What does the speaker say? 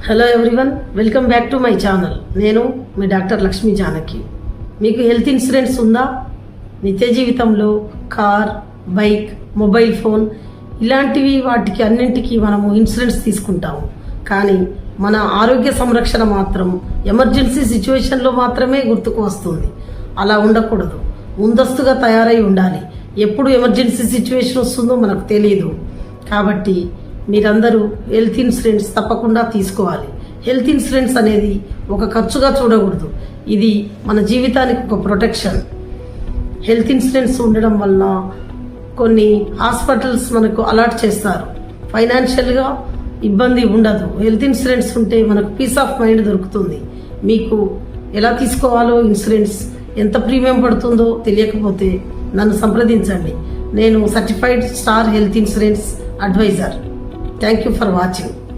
Hello everyone, welcome back to my channel. నేను మీ doctor Lakshmi Janaki. మీకు health insurance ఉందా? నిత్య జీవితంలో కార్, బైక్, మొబైల్ ఫోన్ ఇలాంటివి వాటికి అన్నింటికి మనము ఇన్సూరెన్స్ తీసుకుంటాము. కానీ మన ఆరోగ్య సంరక్షణ మాత్రం ఎమర్జెన్సీ సిచ్యువేషన్లో మాత్రమే గుర్తుకు వస్తుంది. అలా ఉండకూడదు. ముందస్తుగా తయారై ఉండాలి. ఎప్పుడు ఎమర్జెన్సీ సిచ్యువేషన్ వస్తుందో మనకు తెలియదు. కాబట్టి మీరందరూ హెల్త్ ఇన్సూరెన్స్ తప్పకుండా తీసుకోవాలి. హెల్త్ ఇన్సూరెన్స్ అనేది ఒక ఖర్చుగా చూడకూడదు. ఇది మన జీవితానికి ఒక ప్రొటెక్షన్. హెల్త్ ఇన్సూరెన్స్ ఉండడం వలన కొన్ని హాస్పిటల్స్ మనకు అలాట్ చేస్తారు. ఫైనాన్షియల్గా ఇబ్బంది ఉండదు. హెల్త్ ఇన్సూరెన్స్ ఉంటే మనకు పీస్ ఆఫ్ మైండ్ దొరుకుతుంది. మీకు ఎలా తీసుకోవాలో ఇన్సూరెన్స్, ఎంత ప్రీమియం పడుతుందో తెలియకపోతే నన్ను సంప్రదించండి. నేను certified star health insurance advisor. Thank you for watching.